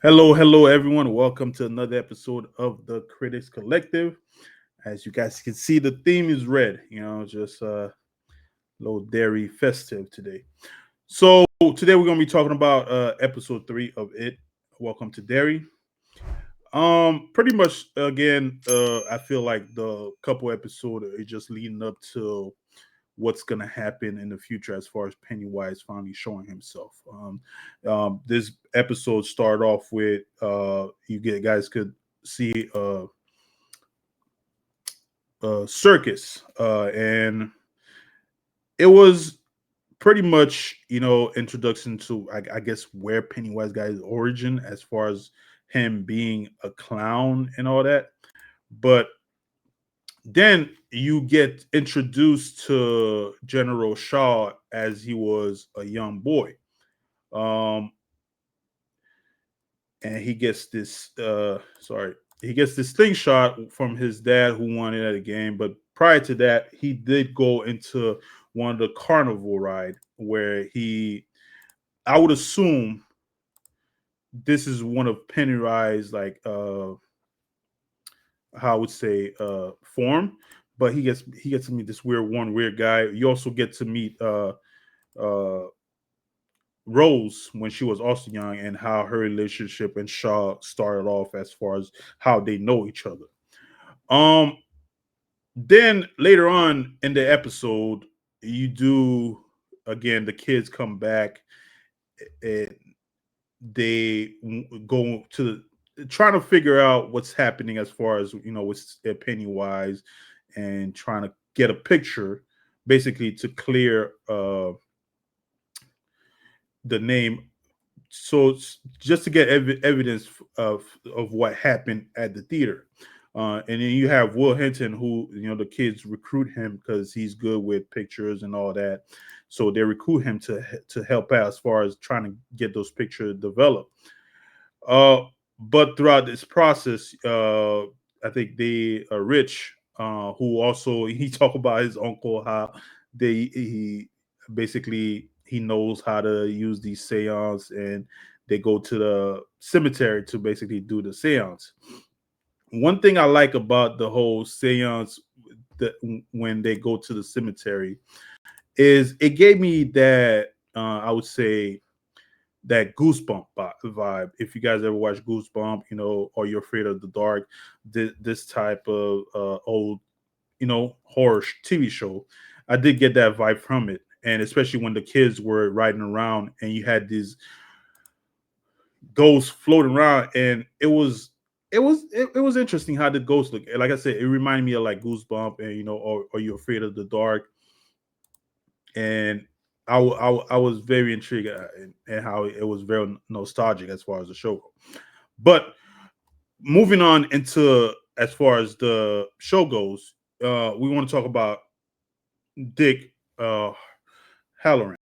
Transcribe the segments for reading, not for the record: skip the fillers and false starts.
Hello, everyone. Welcome to another episode of the Critics Collective. As you guys can see, the theme is red. Just a little Derry festive today. So today we're gonna be talking about episode 3 of it. Welcome to Derry. Pretty much again, I feel like the couple episode is just leading up to what's gonna happen in the future as far as Pennywise finally showing himself. This episode started off with you get guys could see a circus, and it was pretty much introduction to I guess where Pennywise guy's origin as far as him being a clown and all that. But then you get introduced to General Shaw as he was a young boy. Um, and he gets this slingshot from his dad who won it at a game. But prior to that, he did go into one of the carnival ride where I would assume this is one of Pennywise how I would say form, but he gets to meet this weird guy. You also get to meet uh Rose when she was also young and how her relationship and Shaw started off as far as how they know each other. Um then later on in the episode, you do again the kids come back and they go to trying to figure out what's happening as far as with Pennywise and trying to get a picture basically to clear the name, so just to get evidence of what happened at the theater. And then you have Will Hinton, who the kids recruit him because he's good with pictures and all that. So they recruit him to help out as far as trying to get those pictures developed. Uh, but throughout this process, I think they are Rich, who also he talked about his uncle how he basically he knows how to use these seance, and they go to the cemetery to basically do the seance. One thing I like about the whole seance that when they go to the cemetery is it gave me that I would say that goosebump vibe. If you guys ever watch Goosebump, or you're afraid of the dark, this type of old, horror TV show, I did get that vibe from it. And especially when the kids were riding around and you had these ghosts floating around, and it was interesting how the ghosts look. Like I said, it reminded me of like Goosebump, and or you afraid of the dark, and I was very intrigued and how it was very nostalgic as far as the show. But moving on into as far as the show goes, we want to talk about Dick Hallorann.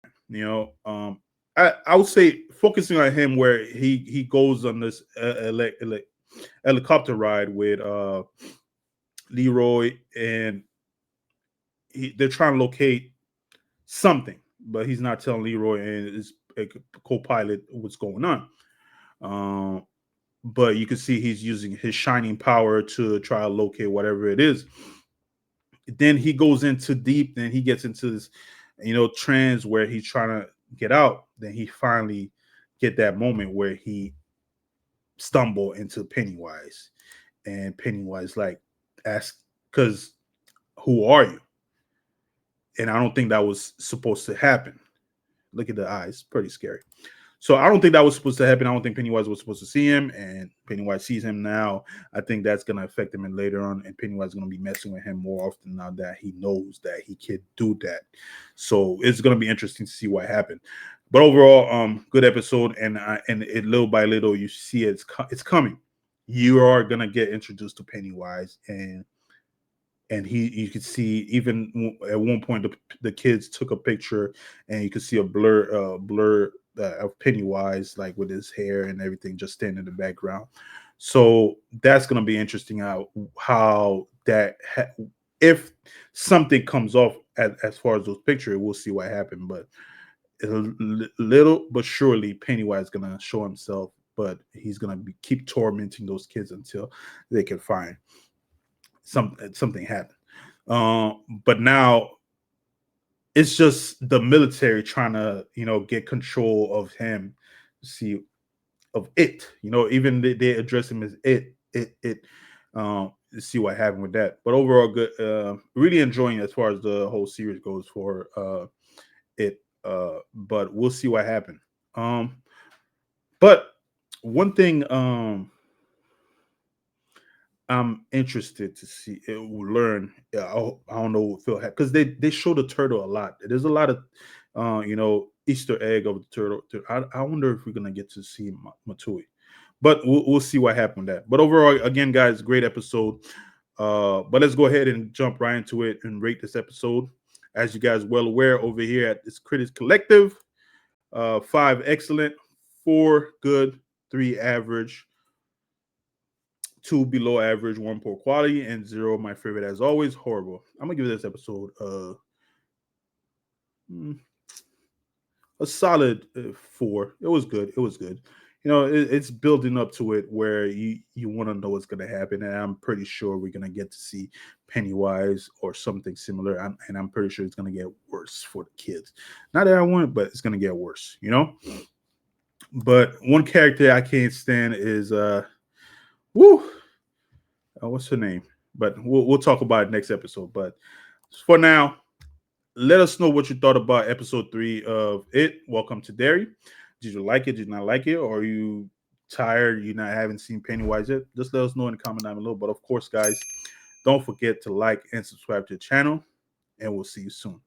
I would say focusing on him where he goes on this helicopter ride with Leroy, and they're trying to locate something, but he's not telling Leroy and his co-pilot what's going on. Um, but you can see he's using his shining power to try to locate whatever it is. Then he goes into deep, then he gets into this, trance where he's trying to get out. Then he finally get that moment where he stumble into Pennywise, and Pennywise like ask, because who are you? And I don't think that was supposed to happen. Look at the eyes, pretty scary. So I don't think that was supposed to happen. I don't think Pennywise was supposed to see him, and Pennywise sees him now. I think that's going to affect him, and later on, and Pennywise is going to be messing with him more often now that he knows that he can do that. So it's going to be interesting to see what happened. But overall, good episode, and it little by little you see it's coming. You are going to get introduced to Pennywise, and you could see even at one point the kids took a picture, and you could see a blur of Pennywise like with his hair and everything just standing in the background. So that's going to be interesting how that if something comes off as far as those pictures, we'll see what happened. But little but surely Pennywise is going to show himself. but he's gonna keep tormenting those kids until they can find something happen. But now it's just the military trying to, get control of him. See, of it, even they address him as it. See what happened with that. But overall, good. Really enjoying as far as the whole series goes for it. But we'll see what happened. But one thing I'm interested to see, learn. I don't know what Phil had, because they show the turtle a lot. There's a lot of Easter egg of the turtle. I wonder if we're gonna get to see Matui, but we'll see what happened with that. But overall, again, guys, great episode. But let's go ahead and jump right into it and rate this episode. As you guys well aware, over here at this Critics Collective, 5 excellent, 4 good, 3 average, 2 below average, 1 poor quality, and 0 my favorite as always, horrible. I'm gonna give this episode a solid 4. It was good. It was good. It's building up to it where you want to know what's going to happen, and I'm pretty sure we're going to get to see Pennywise or something similar, and I'm pretty sure it's going to get worse for the kids. Not that I want it, but it's going to get worse. But one character I can't stand is what's her name? But we'll talk about it next episode. But for now, let us know what you thought about episode 3 of It. Welcome to Derry. Did you like it? Did you not like it? Or are you tired? You haven't seen Pennywise yet? Just let us know in the comment down below. But of course, guys, don't forget to like and subscribe to the channel, and we'll see you soon.